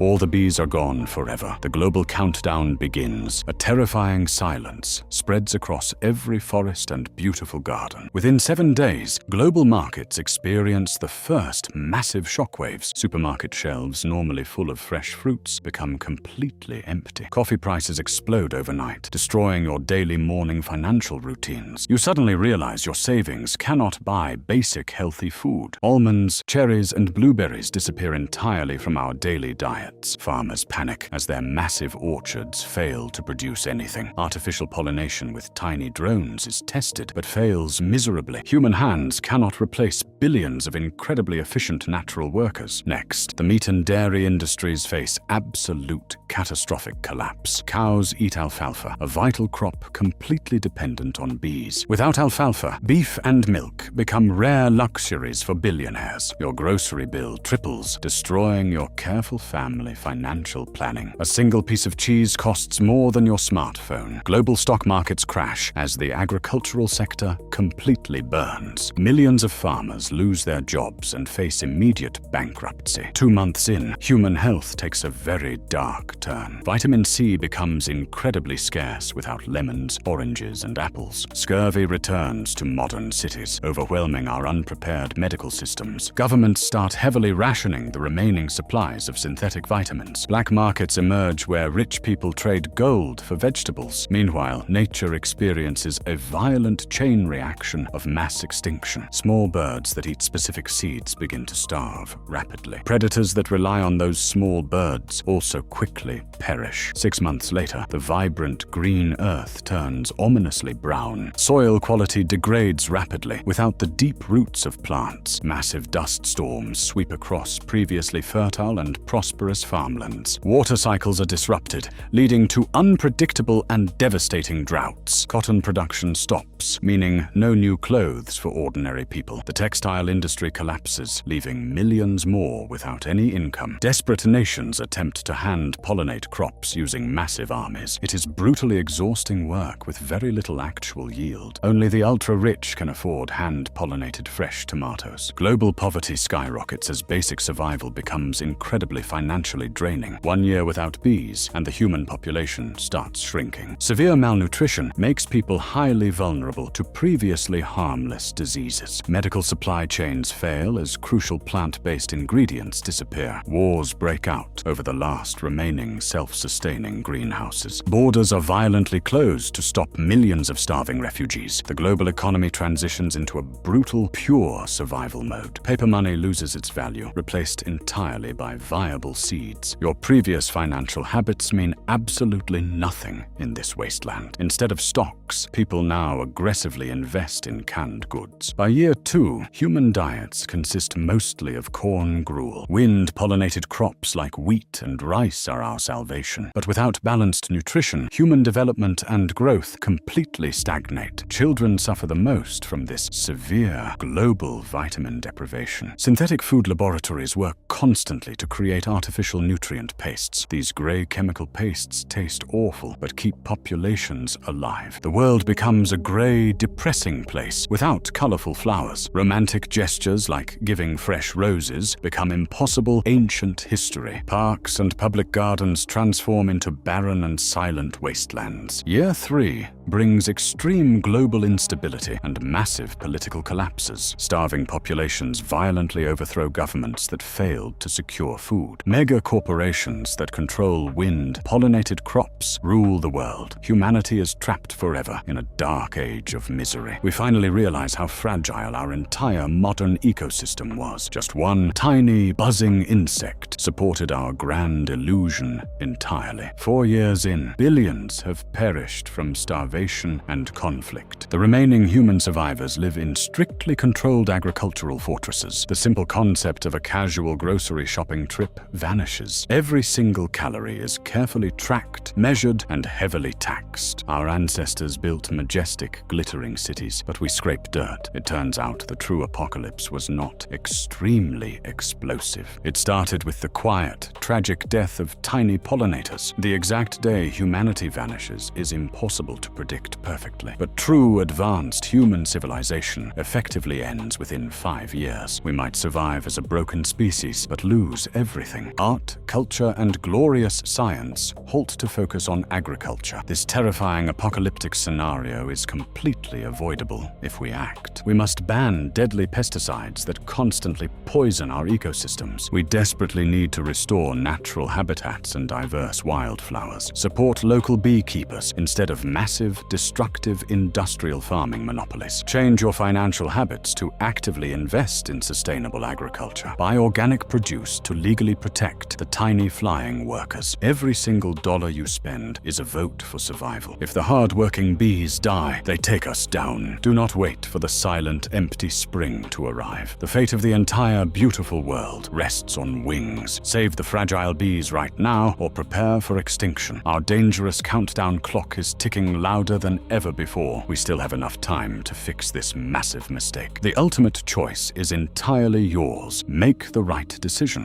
All the bees are gone forever. The global countdown begins. A terrifying silence spreads across every forest and beautiful garden. Within 7 days, global markets experience the first massive shockwaves. Supermarket shelves, normally full of fresh fruits, become completely empty. Coffee prices explode overnight, destroying your daily morning financial routines. You suddenly realize your savings cannot buy basic healthy food. Almonds, cherries, and blueberries disappear entirely from our daily diets. Farmers panic as their massive orchards fail to produce anything. Artificial pollination with tiny drones is tested, but fails miserably. Human hands cannot replace billions of incredibly efficient natural workers. Next, the meat and dairy industries face absolute catastrophic collapse. Cows eat alfalfa, a vital crop completely dependent on bees. Without alfalfa, beef and milk become rare luxuries for billionaires. Your grocery bill triples, destroying your careful family financial planning. A single piece of cheese costs more than your smartphone. Global stock markets crash as the agricultural sector completely burns. Millions of farmers lose their jobs and face immediate bankruptcy. 2 months in, human health takes a very dark turn. Vitamin C becomes incredibly scarce without lemons, oranges, and apples. Scurvy returns to modern cities, overwhelming our unprepared medical systems. Governments start heavily rationing the remaining supplies of synthetic vitamins. Black markets emerge where rich people trade gold for vegetables. Meanwhile, nature experiences a violent chain reaction of mass extinction. Small birds that eat specific seeds begin to starve rapidly. Predators that rely on those small birds also quickly perish. 6 months later, the vibrant green earth turns ominously brown. Soil quality degrades rapidly without the deep roots of plants. Massive dust storms sweep across previously fertile and prosperous farmlands. Water cycles are disrupted, leading to unpredictable and devastating droughts. Cotton production stops, meaning no new clothes for ordinary people. The textile industry collapses, leaving millions more without any income. Desperate nations attempt to hand-pollinate crops using massive armies. It is brutally exhausting work with very little actual yield. Only the ultra-rich can afford hand-pollinated fresh tomatoes. Global poverty skyrockets as basic survival becomes incredibly financially draining. 1 year without bees, and the human population starts shrinking. Severe malnutrition makes people highly vulnerable to previously harmless diseases. Medical supply chains fail as crucial plant-based ingredients disappear. Wars break out over the last remaining self-sustaining greenhouses. Borders are violently closed to stop millions of starving refugees. The global economy transitions into a brutal, pure survival mode. Paper money loses its value, replaced entirely by viable seeds. Your previous financial habits mean absolutely nothing in this wasteland. Instead of stocks, people now aggressively invest in canned goods. By year 2, human diets consist mostly of corn gruel. Wind-pollinated crops like wheat and rice are our salvation. But without balanced nutrition, human development and growth completely stagnate. Children suffer the most from this severe global vitamin deprivation. Synthetic food laboratories work constantly to create artificial nutrient pastes. These gray chemical pastes taste awful, but keep populations alive. The world becomes a gray, depressing place without colorful flowers. Romantic gestures like giving fresh roses become impossible ancient history. Parks and public gardens transform into barren and silent wastelands. Year 3 brings extreme global instability and massive political collapses. Starving populations violently overthrow governments that failed to secure food. Mega corporations that control wind-pollinated crops rule the world. Humanity is trapped forever in a dark age of misery. We finally realize how fragile our entire modern ecosystem was. Just one tiny, buzzing insect supported our grand illusion entirely. 4 years in, billions have perished from starvation and conflict. The remaining human survivors live in strictly controlled agricultural fortresses. The simple concept of a casual grocery shopping trip vanishes. Every single calorie is carefully tracked, measured, and heavily taxed. Our ancestors built majestic, glittering cities, but we scrape dirt. It turns out the true apocalypse was not extremely explosive. It started with the quiet, tragic death of tiny pollinators. The exact day humanity vanishes is impossible to predict. predict perfectly. But true advanced human civilization effectively ends within 5 years. We might survive as a broken species, but lose everything. Art, culture, and glorious science halt to focus on agriculture. This terrifying apocalyptic scenario is completely avoidable if we act. We must ban deadly pesticides that constantly poison our ecosystems. We desperately need to restore natural habitats and diverse wildflowers. Support local beekeepers instead of massive, destructive industrial farming monopolies. Change your financial habits to actively invest in sustainable agriculture. Buy organic produce to legally protect the tiny flying workers. Every single dollar you spend is a vote for survival. If the hard-working bees die, they take us down. Do not wait for the silent, empty spring to arrive. The fate of the entire beautiful world rests on wings. Save the fragile bees right now or prepare for extinction. Our dangerous countdown clock is ticking louder than ever before. We still have enough time to fix this massive mistake. The ultimate choice is entirely yours. Make the right decision.